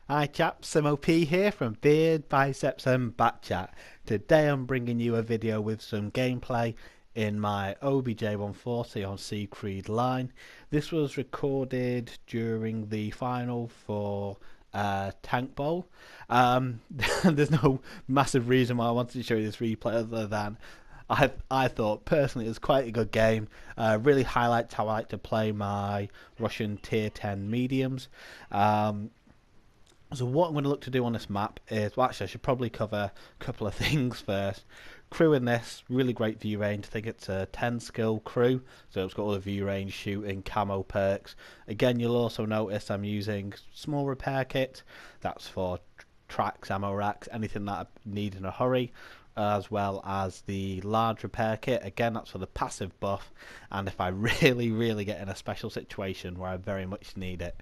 Hi chaps, MOP here from Beard, Biceps and Batchat. Today I'm bringing you a video with some gameplay in my OBJ140 on Siegfried Line. This was recorded during the final for Tank Bowl. There's no massive reason why I wanted to show you this replay other than I thought personally it was quite a good game. Really highlights how I like to play my Russian tier 10 mediums. So what I'm going to look to do on this map is, well actually I should probably cover a couple of things first. Crew in this, really great view range. I think it's a 10 skill crew, so it's got all the view range, shooting, camo perks. Again, you'll also notice I'm using small repair kit. That's for tracks, ammo racks, anything that I need in a hurry, as well as the large repair kit. Again, that's for the passive buff, and if I really get in a special situation where I very much need it.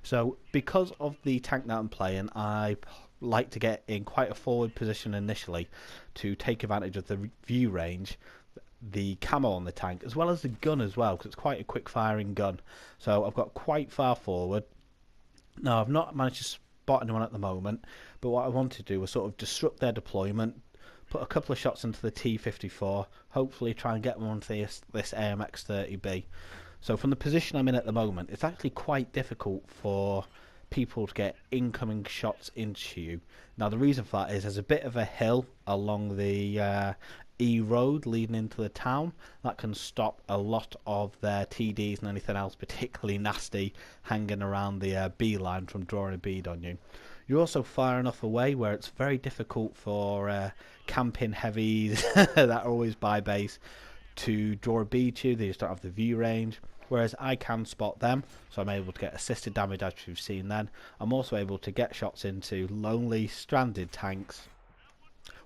So because of the tank that I'm playing, I like to get in quite a forward position initially to take advantage of the view range, the camo on the tank, as well as the gun as well, because it's quite a quick firing gun. So I've got quite far forward. Now I've not managed to spot anyone at the moment, but what I want to do was sort of disrupt their deployment, put a couple of shots into the T-54, hopefully try and get one onto this AMX-30B. So from the position I'm in at the moment, it's actually quite difficult for people to get incoming shots into you. Now the reason for that is there's a bit of a hill along the E road leading into the town that can stop a lot of their TDs and anything else particularly nasty hanging around the B line from drawing a bead on you. You're also far enough away where it's very difficult for camping heavies that are always by base to draw a bead to you. They just don't have the view range, whereas I can spot them, so I'm able to get assisted damage as you've seen then. I'm also able to get shots into lonely stranded tanks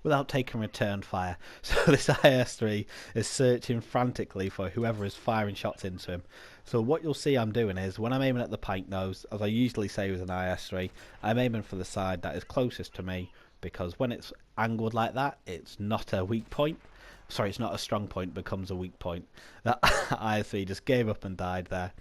without taking return fire. So this IS-3 is searching frantically for whoever is firing shots into him. So what you'll see I'm doing is, when I'm aiming at the pike nose, as I usually say with an IS-3, I'm aiming for the side that is closest to me, because when it's angled like that, it's not a weak point. Sorry, it's not a strong point, becomes a weak point. That IS-3 just gave up and died there.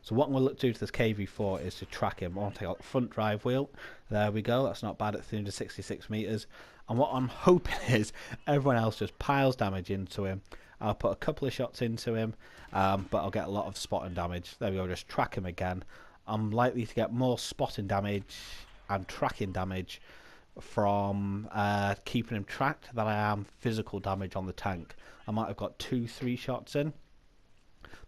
So what I'm going to look to do to this KV4 is to track him. I want to take out the front drive wheel. There we go, that's not bad at 366 metres. And what I'm hoping is everyone else just piles damage into him. I'll put a couple of shots into him, but I'll get a lot of spotting damage. There we go, just track him again. I'm likely to get more spotting damage and tracking damage from keeping him tracked than I am physical damage on the tank. I might have got 2-3 shots in,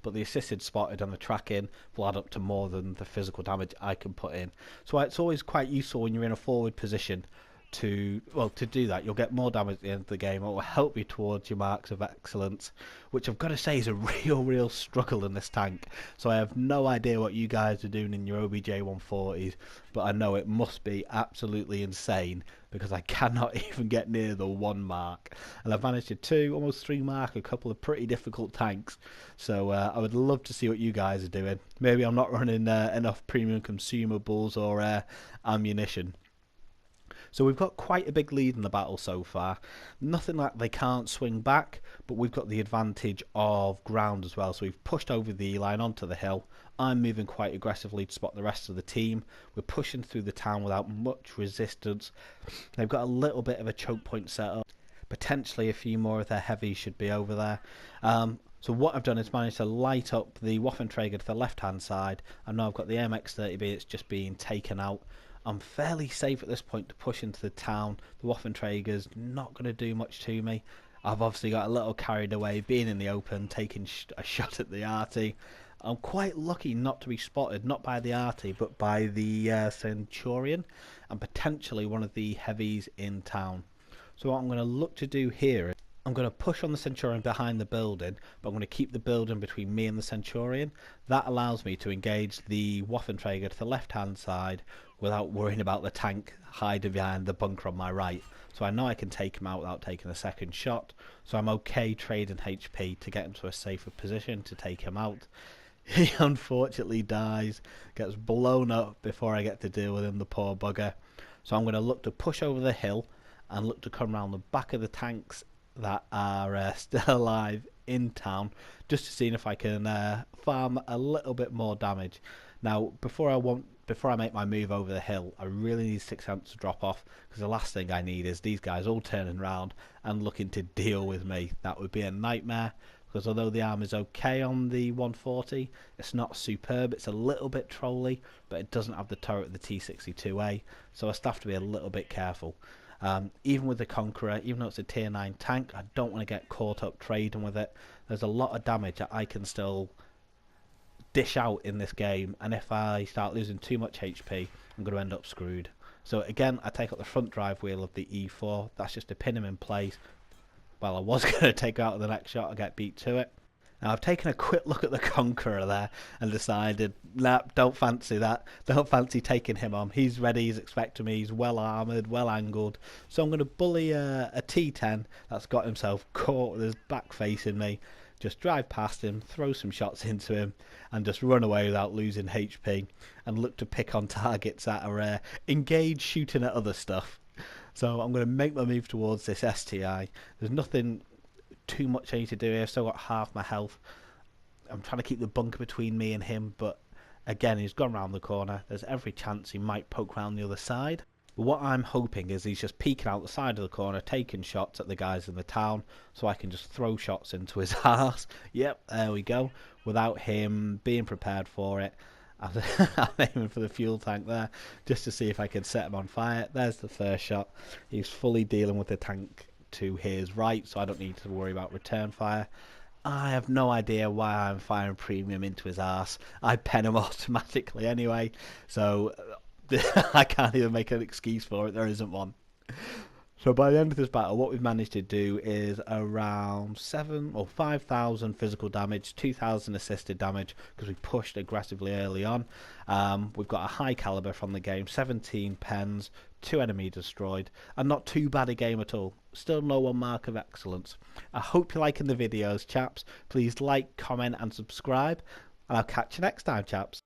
but the assisted spotted and the tracking will add up to more than the physical damage I can put in. So it's always quite useful when you're in a forward position to do that. You'll get more damage at the end of the game. It will help you towards your marks of excellence, which I've got to say is a real struggle in this tank. So I have no idea what you guys are doing in your OBJ 140s, but I know it must be absolutely insane because I cannot even get near the 1 mark, and I've managed to 2, almost 3 mark a couple of pretty difficult tanks. So I would love to see what you guys are doing. Maybe I'm not running enough premium consumables or ammunition. So we've got quite a big lead in the battle so far. Nothing like they can't swing back, but we've got the advantage of ground as well. So we've pushed over the line onto the hill. I'm moving quite aggressively to spot the rest of the team. We're pushing through the town without much resistance. They've got a little bit of a choke point set up. Potentially a few more of their heavies should be over there. So what I've done is managed to light up the Waffenträger to the left hand side, and now I've got the MX-30B, it's just being taken out. I'm fairly safe at this point to push into the town. The Waffenträger's not going to do much to me. I've obviously got a little carried away being in the open, taking a shot at the arty. I'm quite lucky not to be spotted, not by the arty, but by the Centurion, and potentially one of the heavies in town. So what I'm going to look to do here is I'm going to push on the Centurion behind the building, but I'm going to keep the building between me and the Centurion. That allows me to engage the Waffenträger to the left hand side without worrying about the tank hiding behind the bunker on my right. So I know I can take him out without taking a second shot, so I'm okay trading HP to get into a safer position to take him out. He unfortunately dies, gets blown up before I get to deal with him, the poor bugger. So I'm going to look to push over the hill and look to come around the back of the tanks that are still alive in town, just to see if I can farm a little bit more damage. Now, before I make my move over the hill, I really need 6 cents to drop off, because the last thing I need is these guys all turning around and looking to deal with me. That would be a nightmare, because although the arm is okay on the 140, it's not superb. It's a little bit trolly, but it doesn't have the turret of the T62A, so I still have to be a little bit careful. Even with the Conqueror, even though it's a tier 9 tank, I don't want to get caught up trading with it. There's a lot of damage that I can still dish out in this game, and if I start losing too much HP, I'm going to end up screwed. So again, I take up the front drive wheel of the E4. That's just to pin him in place. Well, I was going to take out the next shot, I get beat to it. Now, I've taken a quick look at the Conqueror there and decided, nah, don't fancy that. Don't fancy taking him on. He's ready, he's expecting me, he's well armoured, well angled. So I'm going to bully a T10 that's got himself caught with his back facing me. Just drive past him, throw some shots into him, and just run away without losing HP. And look to pick on targets that are engaged shooting at other stuff. So I'm going to make my move towards this STI. There's nothing too much I need to do here. I've still got half my health. I'm trying to keep the bunker between me and him, but again, he's gone round the corner. There's every chance he might poke round the other side. But what I'm hoping is he's just peeking out the side of the corner, taking shots at the guys in the town, so I can just throw shots into his arse. Yep, there we go. Without him being prepared for it. I'm aiming for the fuel tank there, just to see if I can set him on fire. There's the first shot. He's fully dealing with the tank to his right, so I don't need to worry about return fire. I have no idea why I'm firing premium into his arse. I pen him automatically anyway, so I can't even make an excuse for it. There isn't one. So by the end of this battle, what we've managed to do is around 5,000 physical damage, 2,000 assisted damage, because we pushed aggressively early on. We've got a high caliber from the game, 17 pens, 2 enemy destroyed, and not too bad a game at all. Still no one mark of excellence. I hope you're liking the videos, chaps. Please like, comment and subscribe, and I'll catch you next time, chaps.